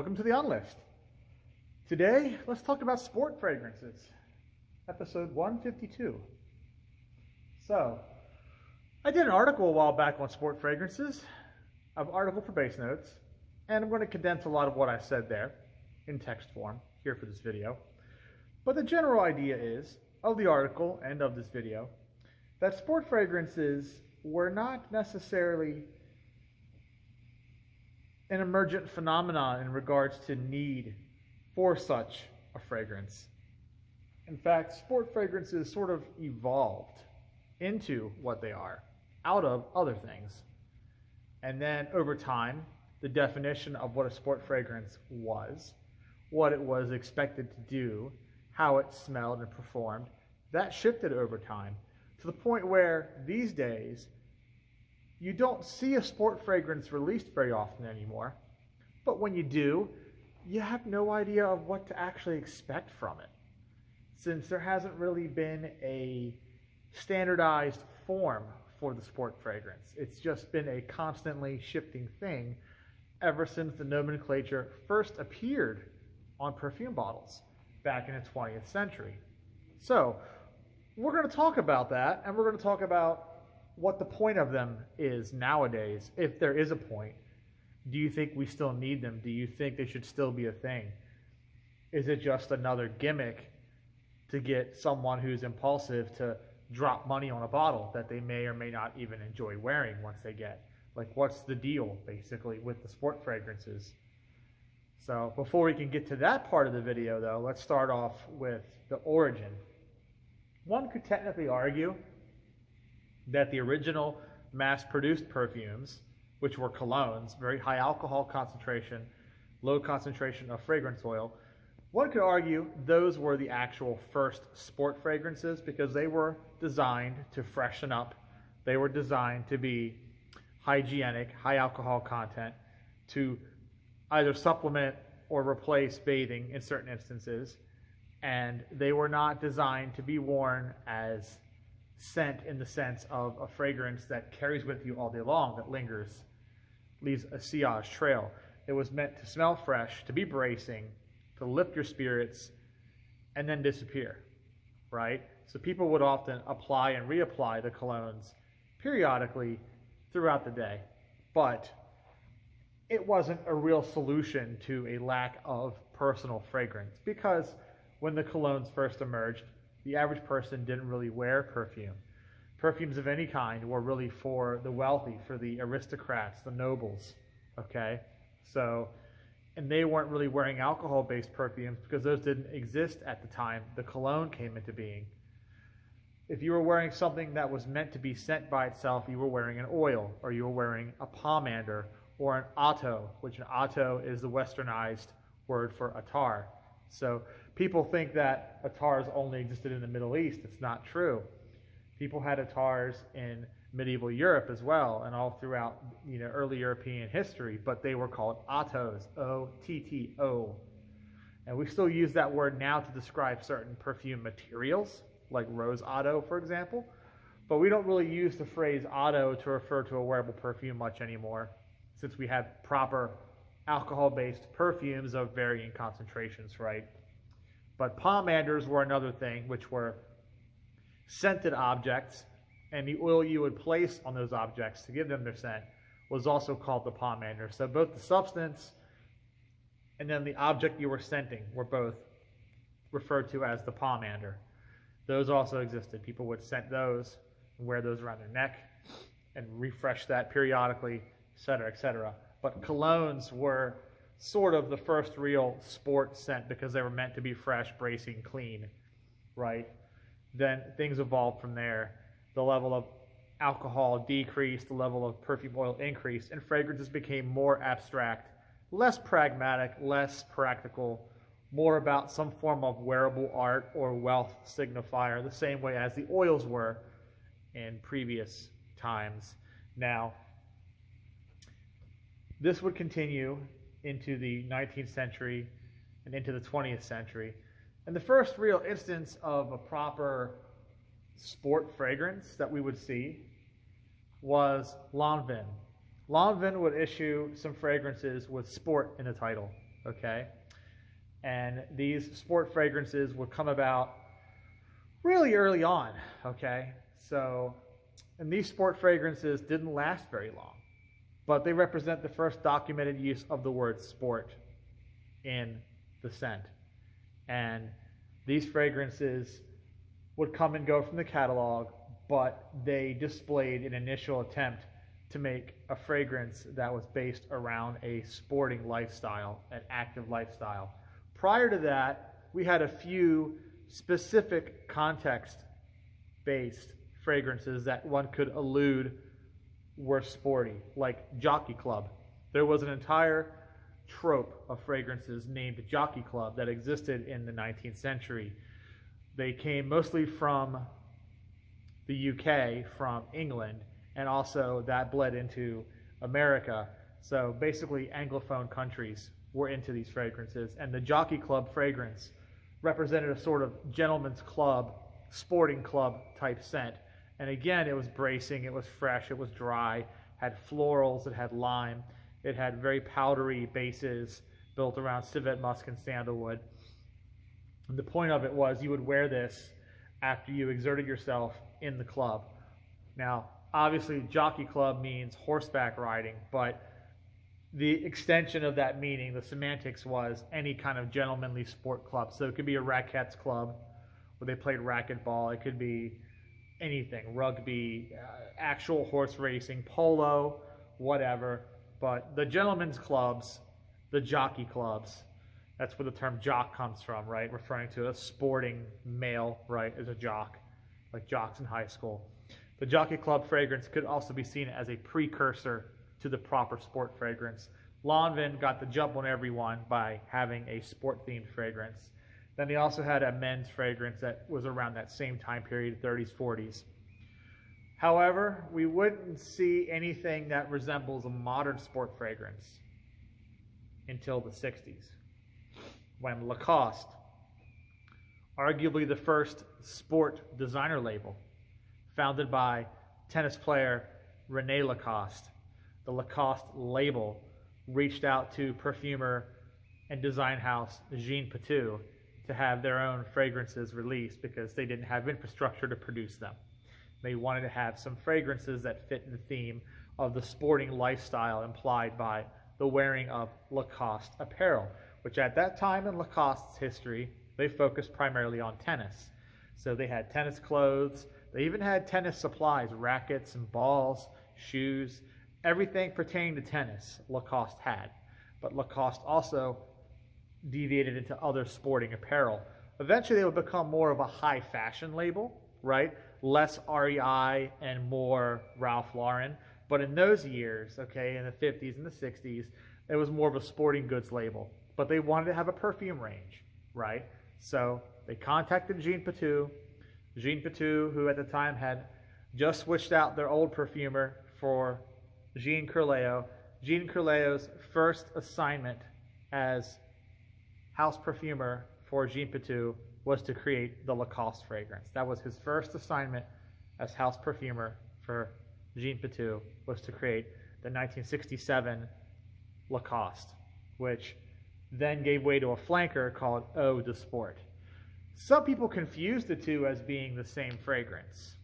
Welcome to the On List. Today, let's talk about sport fragrances. Episode 152. So, I did an article a while back on sport fragrances, an article for Base Notes, and I'm going to condense a lot of what I said there in text form here for this video. But the general idea is, of the article and of this video, that sport fragrances were not necessarily an emergent phenomenon in regards to need for such a fragrance. In fact, sport fragrances sort of evolved into what they are, out of other things. And then over time, the definition of what a sport fragrance was, what it was expected to do, how it smelled and performed, that shifted over time to the point where these days, you don't see a sport fragrance released very often anymore, but when you do, you have no idea of what to actually expect from it, since there hasn't really been a standardized form for the sport fragrance. It's just been a constantly shifting thing ever since the nomenclature first appeared on perfume bottles back in the 20th century. So, we're going to talk about that, and we're going to talk about what the point of them is nowadays, if there is a point. Do you think we still need them? Do you think they should still be a thing? Is it just another gimmick to get someone who's impulsive to drop money on a bottle that they may or may not even enjoy wearing once they get? Like, what's the deal, basically, with the sport fragrances? So, before we can get to that part of the video, though, let's start off with the origin. One could technically argue that the original mass-produced perfumes, which were colognes, very high alcohol concentration, low concentration of fragrance oil, one could argue those were the actual first sport fragrances because they were designed to freshen up. They were designed to be hygienic, high alcohol content, to either supplement or replace bathing in certain instances, and they were not designed to be worn as scent in the sense of a fragrance that carries with you all day long, that lingers, leaves a sillage trail. It was meant to smell fresh, to be bracing, to lift your spirits, and then disappear, right? So people would often apply and reapply the colognes periodically throughout the day, but it wasn't a real solution to a lack of personal fragrance, because when the colognes first emerged, the average person didn't really wear perfume. Perfumes of any kind were really for the wealthy, for the aristocrats, the nobles, okay? So, and they weren't really wearing alcohol-based perfumes because those didn't exist at the time the cologne came into being. If you were wearing something that was meant to be scent by itself, you were wearing an oil, or you were wearing a pomander, or an atto, which an atto is the westernized word for attar. So people think that attars only existed in the Middle East. It's not true. People had attars in medieval Europe as well, and all throughout early European history, but they were called attos, O-T-T-O. And we still use that word now to describe certain perfume materials, like rose otto, for example, but we don't really use the phrase otto to refer to a wearable perfume much anymore, since we have proper alcohol-based perfumes of varying concentrations, right? But pomanders were another thing, which were scented objects, and the oil you would place on those objects to give them their scent was also called the pomander. So both the substance and then the object you were scenting were both referred to as the pomander. Those also existed. People would scent those and wear those around their neck and refresh that periodically, etc., etc. But colognes were sort of the first real sport scent because they were meant to be fresh, bracing, clean, right? Then things evolved from there. The level of alcohol decreased, the level of perfume oil increased, and fragrances became more abstract, less pragmatic, less practical, more about some form of wearable art or wealth signifier, the same way as the oils were in previous times. Now, this would continue into the 19th century and into the 20th century. And the first real instance of a proper sport fragrance that we would see was Lanvin. Lanvin would issue some fragrances with sport in the title. okay? And these sport fragrances would come about really early on, okay? So, and these sport fragrances didn't last very long, but they represent the first documented use of the word sport in the scent. And these fragrances would come and go from the catalog, but they displayed an initial attempt to make a fragrance that was based around a sporting lifestyle, an active lifestyle. Prior to that, we had a few specific context-based fragrances that one could allude were sporty, like Jockey Club. There was an entire trope of fragrances named Jockey Club that existed in the 19th century. They came mostly from the UK, from England, and also that bled into America. So basically Anglophone countries were into these fragrances, and the Jockey Club fragrance represented a sort of gentleman's club, sporting club type scent. And again, it was bracing, it was fresh, it was dry, had florals, it had lime, it had very powdery bases built around civet musk and sandalwood. And the point of it was you would wear this after you exerted yourself in the club. Now, obviously, Jockey Club means horseback riding, but the extension of that meaning, the semantics, was any kind of gentlemanly sport club. So it could be a raquettes club where they played racquetball. It could be anything, rugby, actual horse racing, polo, whatever. But the gentlemen's clubs, the jockey clubs, that's where the term jock comes from, right? Referring to a sporting male, right, as a jock, like jocks in high school. The Jockey Club fragrance could also be seen as a precursor to the proper sport fragrance. Lanvin got the jump on everyone by having a sport-themed fragrance. Then they also had a men's fragrance that was around that same time period, 30s, 40s. However, we wouldn't see anything that resembles a modern sport fragrance until the 60s, when Lacoste, arguably the first sport designer label, founded by tennis player René Lacoste. The Lacoste label reached out to perfumer and design house Jean Patou to have their own fragrances released because they didn't have infrastructure to produce them. They wanted to have some fragrances that fit the theme of the sporting lifestyle implied by the wearing of Lacoste apparel, which at that time in Lacoste's history, they focused primarily on tennis. So they had tennis clothes, they even had tennis supplies, rackets and balls, shoes, everything pertaining to tennis Lacoste had. But Lacoste also deviated into other sporting apparel. Eventually they would become more of a high fashion label, right? Less REI and more Ralph Lauren. But in those years, okay, in the 50s and the 60s, it was more of a sporting goods label. But they wanted to have a perfume range, right? So they contacted Jean Patou. Jean Patou, who at the time had just switched out their old perfumer for Jean Curleo. Jean Curleo's first assignment as house perfumer for Jean Patou was to create the Lacoste fragrance. That was his first assignment as house perfumer for Jean Patou, was to create the 1967 Lacoste, which then gave way to a flanker called Eau de Sport. Some people confuse the two as being the same fragrance,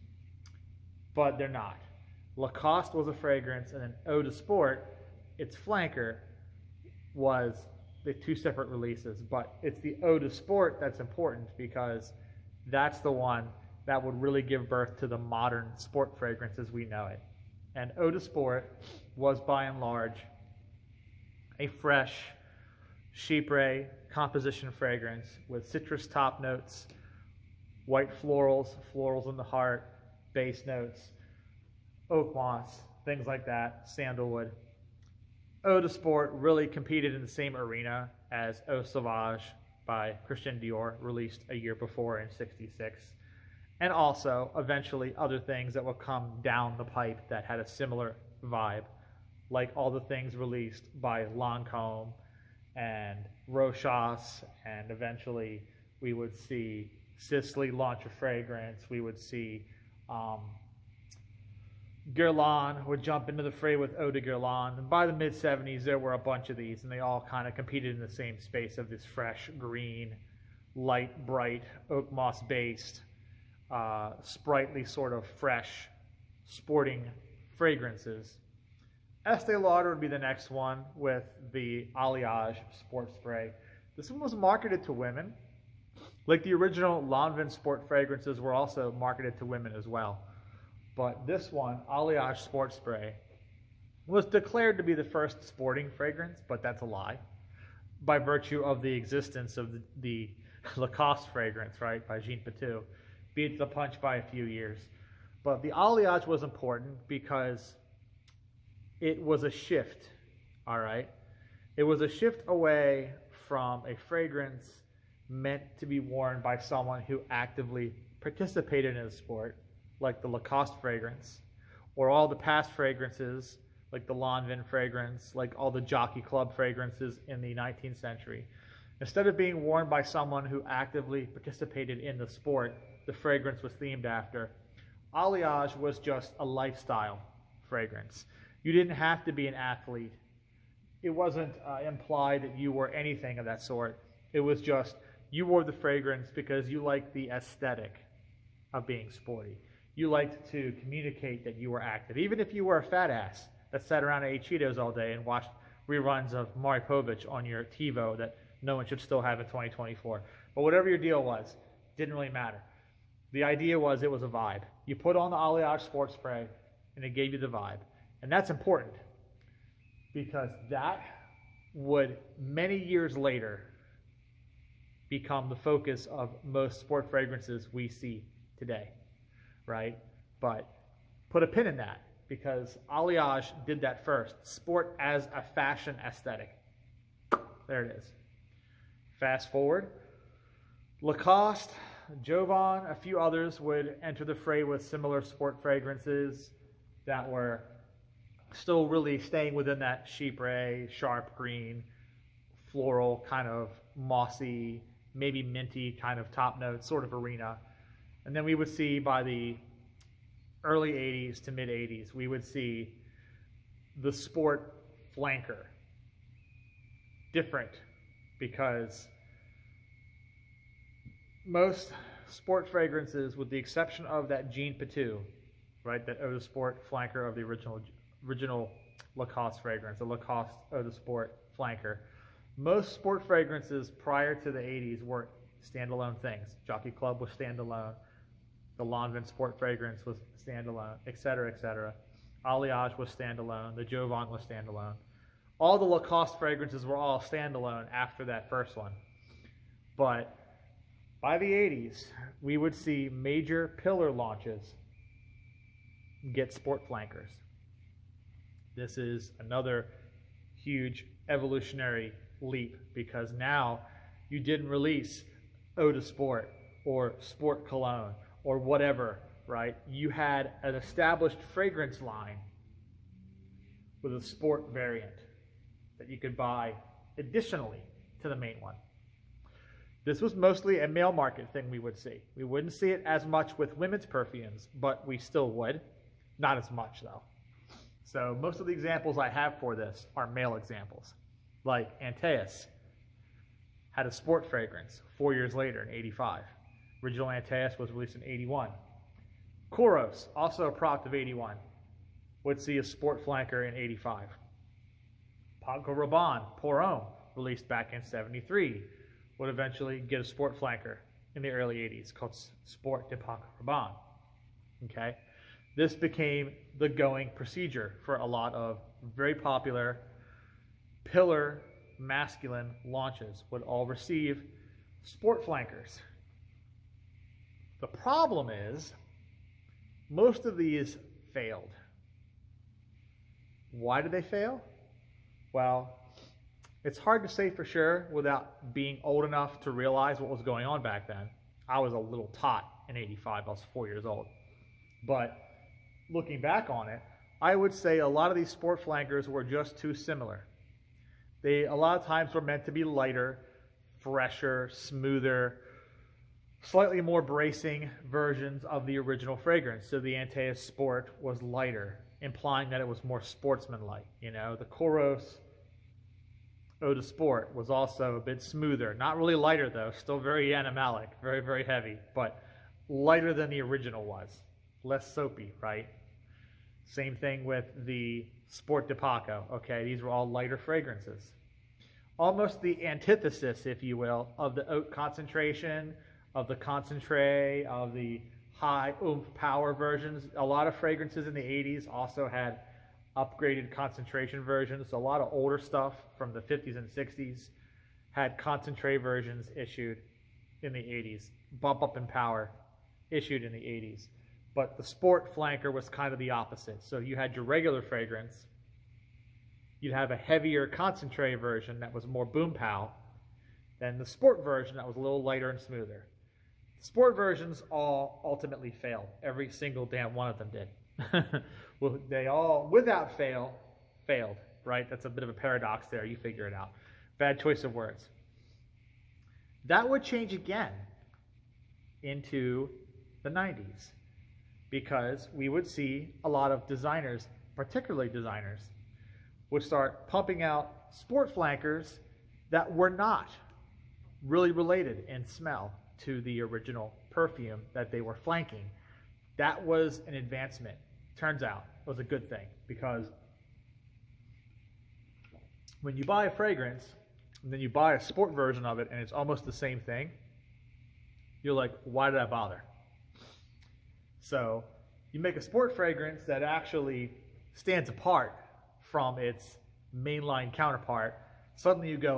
but they're not. Lacoste was a fragrance, and then Eau de Sport, its flanker, was the two separate releases. But it's the Eau de Sport that's important because that's the one that would really give birth to the modern sport fragrance as we know it. And Eau de Sport was by and large a fresh chypre composition fragrance with citrus top notes, white florals, florals in the heart, base notes, oak moss, things like that, sandalwood. Eau de Sport really competed in the same arena as Eau Sauvage by Christian Dior, released a year before in '66. And also, eventually, other things that will come down the pipe that had a similar vibe, like all the things released by Lancôme and Rochas, and eventually we would see Sisley launch a fragrance. We would see Guerlain would jump into the fray with Eau de Guerlain. And by the mid-70s, there were a bunch of these, and they all kind of competed in the same space of this fresh, green, light, bright, oak moss-based, sprightly sort of fresh, sporting fragrances. Estee Lauder would be the next one with the Alliage Sport Spray. This one was marketed to women. Like the original Lanvin Sport fragrances were also marketed to women as well. But this one, Alliage Sport Spray, was declared to be the first sporting fragrance, but that's a lie, by virtue of the existence of the Lacoste fragrance, right, by Jean Patou. Beats the punch by a few years. But the Alliage was important because it was a shift, all right? It was a shift away from a fragrance meant to be worn by someone who actively participated in a sport, like the Lacoste fragrance, or all the past fragrances, like the Lanvin fragrance, like all the Jockey Club fragrances in the 19th century. Instead of being worn by someone who actively participated in the sport the fragrance was themed after, Alliage was just a lifestyle fragrance. You didn't have to be an athlete. It wasn't implied that you were anything of that sort. It was just you wore the fragrance because you liked the aesthetic of being sporty. You liked to communicate that you were active. Even if you were a fat ass that sat around and ate Cheetos all day and watched reruns of Maury Povich on your TiVo that no one should still have in 2024. But whatever your deal was, didn't really matter. The idea was it was a vibe. You put on the Alliage Sport Spray and it gave you the vibe. And that's important because that would, many years later, become the focus of most sport fragrances we see today, right? But put a pin in that because Alliage did that first. Sport as a fashion aesthetic. There it is. Fast forward. Lacoste, Jovan, a few others would enter the fray with similar sport fragrances that were still really staying within that chypre, sharp green, floral, kind of mossy, maybe minty kind of top note sort of arena. And then we would see by the early 80s to mid 80s, we would see the sport flanker. Different because most sport fragrances, with the exception of that Jean Patou, right, that Eau de Sport flanker of the original Lacoste fragrance, the Lacoste Eau de Sport flanker, most sport fragrances prior to the 80s were standalone things. Jockey Club was standalone. The Lanvin Sport fragrance was standalone, etc., etc. Alliage was standalone. The Jovan was standalone. All the Lacoste fragrances were all standalone after that first one. But by the 80s, we would see major pillar launches get sport flankers. This is another huge evolutionary leap because now you didn't release Eau de Sport or Sport Cologne or whatever, right? You had an established fragrance line with a sport variant that you could buy additionally to the main one. This was mostly a male market thing we would see. We wouldn't see it as much with women's perfumes, but we still would. Not as much though. So most of the examples I have for this are male examples. Like Antaeus had a sport fragrance 4 years later in 85. Original Antaeus was released in 81. Kouros, also a product of 81, would see a sport flanker in 85. Paco Rabanne, Pour Homme, released back in 73, would eventually get a sport flanker in the early 80s called Sport de Paco Rabanne. Okay? This became the going procedure for a lot of very popular pillar masculine launches would all receive sport flankers. The problem is most of these failed. Why did they fail? Well, it's hard to say for sure without being old enough to realize what was going on back then. I was a little tot in 85. I was 4 years old. But looking back on it, I would say a lot of these sport flankers were just too similar. They a lot of times were meant to be lighter, fresher, smoother, slightly more bracing versions of the original fragrance. So the Antaeus Sport was lighter, implying that it was more sportsmanlike. You know, the Koros Eau de Sport was also a bit smoother. Not really lighter though, still very animalic, very, very heavy, but lighter than the original was. Less soapy, right? Same thing with the Sport de Paco, okay? These were all lighter fragrances. Almost the antithesis, if you will, of the oat concentration, of the concentrate, of the high oomph power versions. A lot of fragrances in the 80s also had upgraded concentration versions. A lot of older stuff from the 50s and 60s had concentrate versions issued in the 80s. Bump up in power issued in the 80s. But the sport flanker was kind of the opposite. So you had your regular fragrance. You'd have a heavier concentrate version that was more boom pow than the sport version that was a little lighter and smoother. Sport versions all ultimately failed. Every single damn one of them did. Well, they all, without fail, failed, right? That's a bit of a paradox there. You figure it out. Bad choice of words. That would change again into the 90s because we would see a lot of designers, particularly designers, would start pumping out sport flankers that were not really related in smell to the original perfume that they were flanking. That was an advancement. Turns out it was a good thing because when you buy a fragrance and then you buy a sport version of it and it's almost the same thing, you're like, why did I bother? So you make a sport fragrance that actually stands apart from its mainline counterpart. Suddenly you go,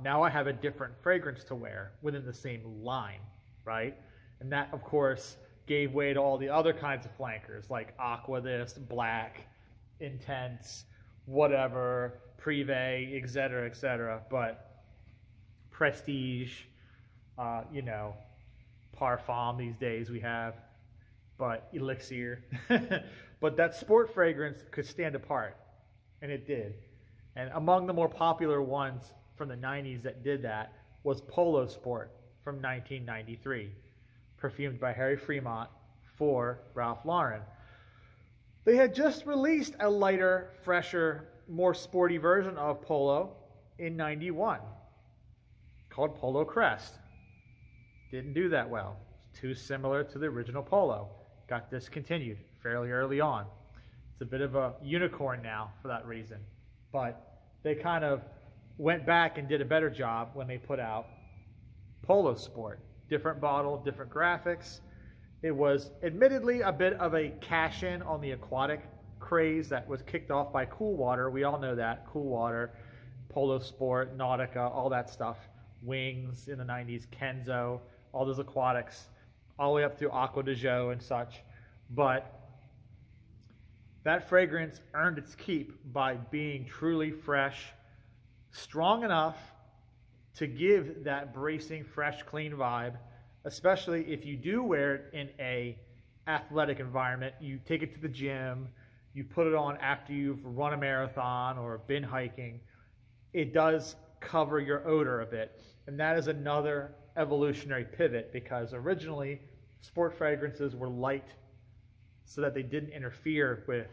now I have a different fragrance to wear within the same line, right? And that, of course, gave way to all the other kinds of flankers like Aqua this, Black, Intense, whatever, Privé, etc. But Prestige, you know, Parfum these days we have, but Elixir. But that sport fragrance could stand apart, and it did. And among the more popular ones from the 90s that did that was Polo Sport from 1993, perfumed by Harry Fremont for Ralph Lauren. They had just released a lighter, fresher, more sporty version of Polo in 91 called Polo Crest. Didn't do that well. It's too similar to the original Polo. Got discontinued fairly early on. It's a bit of a unicorn now for that reason. But they kind of went back and did a better job when they put out Polo Sport. Different bottle, different graphics. It was admittedly a bit of a cash-in on the aquatic craze that was kicked off by Cool Water. We all know that. Cool Water, Polo Sport, Nautica, all that stuff. Wings in the 90s, Kenzo, all those aquatics, all the way up through Aqua de Jo and such. But that fragrance earned its keep by being truly fresh, strong enough to give that bracing, fresh, clean vibe, especially if you do wear it in a athletic environment. You take it to the gym, you put it on after you've run a marathon or been hiking. It does cover your odor a bit. And that is another evolutionary pivot because originally sport fragrances were light so that they didn't interfere with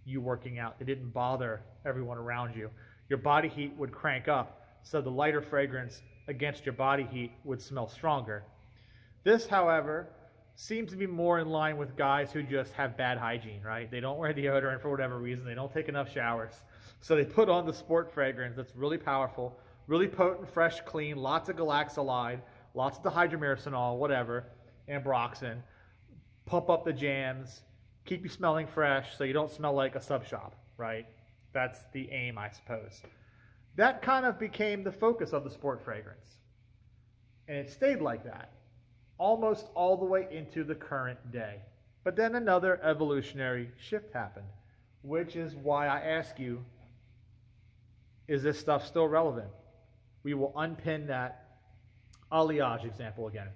you working out. They didn't bother everyone around you. Your body heat would crank up, so the lighter fragrance against your body heat would smell stronger. This, however, seems to be more in line with guys who just have bad hygiene, right? They don't wear deodorant for whatever reason. They don't take enough showers. So they put on the sport fragrance that's really powerful, really potent, fresh, clean, lots of galaxolide, lots of dihydromercinol, whatever, ambroxan. Pump up the jams, keep you smelling fresh so you don't smell like a sub shop, right? That's the aim, I suppose. That kind of became the focus of the sport fragrance. And it stayed like that almost all the way into the current day. But then another evolutionary shift happened, which is why I ask you, is this stuff still relevant? We will unpin that alliage example again.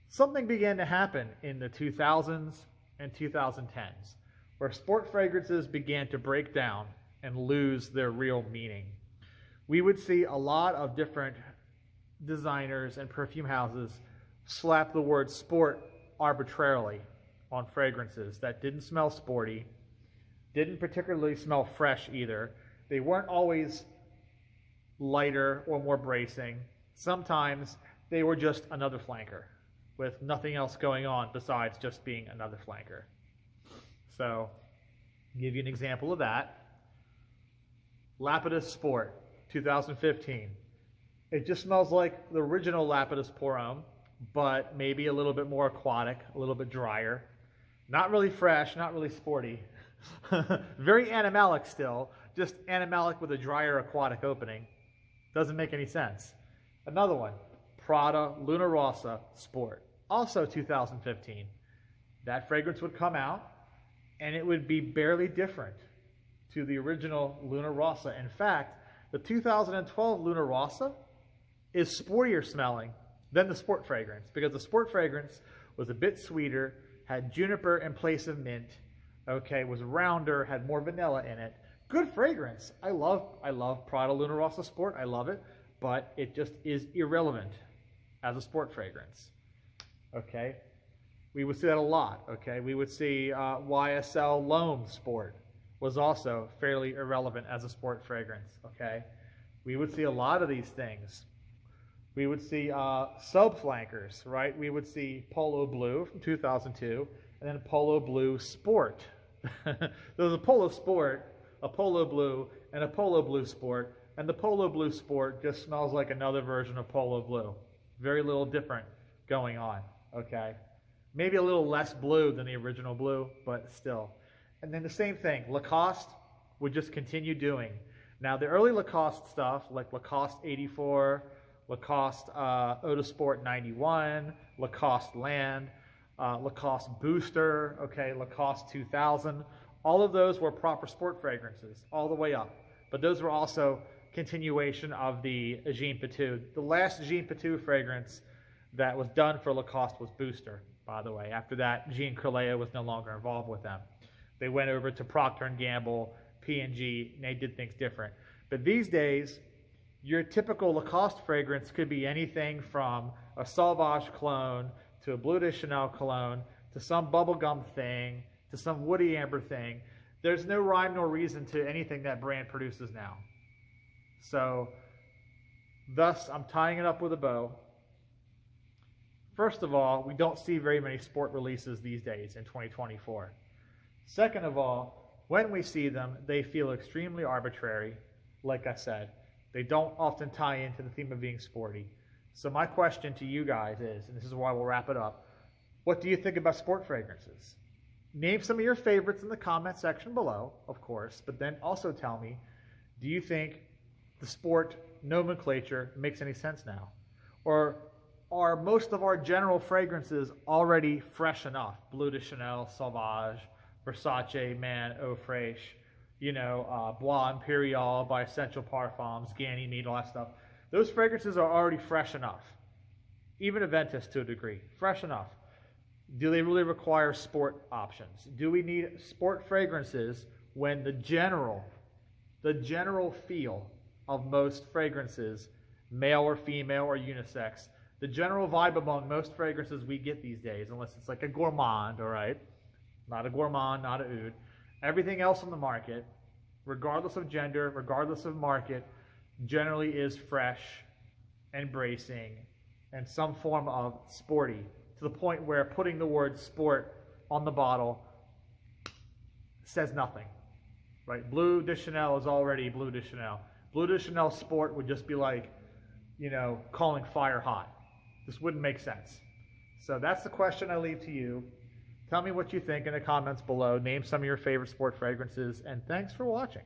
Something began to happen in the 2000s and 2010s where sport fragrances began to break down and lose their real meaning. We would see a lot of different designers and perfume houses slap the word sport arbitrarily on fragrances that didn't smell sporty, didn't particularly smell fresh either. They weren't always lighter or more bracing. Sometimes they were just another flanker with nothing else going on besides just being another flanker. So, I'll give you an example of that. Lapidus Sport, 2015. It just smells like the original Lapidus Pour Homme, but maybe a little bit more aquatic, a little bit drier. Not really fresh, not really sporty. Very animalic still, just animalic with a drier aquatic opening. Doesn't make any sense. Another one, Prada Luna Rossa Sport, also 2015. That fragrance would come out, and it would be barely different to the original Luna Rossa. In fact, the 2012 Luna Rossa is sportier smelling than the sport fragrance, because the sport fragrance was a bit sweeter, had juniper in place of mint, okay, was rounder, had more vanilla in it. Good fragrance. I love Prada Luna Rossa Sport. I love it, but it just is irrelevant as a sport fragrance. Okay, we would see that a lot. Okay, we would see YSL L'Homme Sport was also fairly irrelevant as a sport fragrance. Okay, we would see a lot of these things. We would see sub-flankers, right? We would see Polo Blue from 2002, and then Polo Blue Sport. There was a Polo Sport, a Polo Blue, and a Polo Blue Sport, and the Polo Blue Sport just smells like another version of Polo Blue. Very little different going on, okay? Maybe a little less blue than the original blue, but still. And then the same thing, Lacoste would just continue doing. Now, the early Lacoste stuff, like Lacoste 84, Lacoste Eau de Sport 91, Lacoste Land, Lacoste Booster, okay, Lacoste 2000, all of those were proper sport fragrances all the way up. But those were also continuation of the Jean Patou. The last Jean Patou fragrance that was done for Lacoste was Booster, by the way. After that, Jean Crelea was no longer involved with them. They went over to Procter & Gamble, P&G, and they did things different. But these days, your typical Lacoste fragrance could be anything from a Sauvage cologne to a Bleu de Chanel cologne to some bubblegum thing to some woody amber thing. There's no rhyme nor reason to anything that brand produces now. So, thus, I'm tying it up with a bow. First of all, we don't see very many sport releases these days in 2024. Second of all, when we see them, they feel extremely arbitrary, like I said. They don't often tie into the theme of being sporty. So my question to you guys is, and this is why we'll wrap it up, what do you think about sport fragrances? Name some of your favorites in the comment section below, of course, but then also tell me, do you think the sport nomenclature makes any sense now? Or are most of our general fragrances already fresh enough? Bleu de Chanel, Sauvage, Versace, Man, Eau Fraiche, you know, Bois Imperial by Essential Parfums, Ganymede, all that stuff. Those fragrances are already fresh enough. Even Aventus to a degree, fresh enough. Do they really require sport options? Do we need sport fragrances when the general feel of most fragrances, male or female or unisex, the general vibe among most fragrances we get these days, unless it's like a gourmand, all right? Not a gourmand, not a oud. Everything else on the market, regardless of gender, regardless of market, generally is fresh and bracing and some form of sporty, to the point where putting the word sport on the bottle says nothing, right? Bleu de Chanel is already Bleu de Chanel. Bleu de Chanel Sport would just be like, you know, calling fire hot. This wouldn't make sense. So that's the question I leave to you. Tell me what you think in the comments below. Name some of your favorite sport fragrances, and thanks for watching.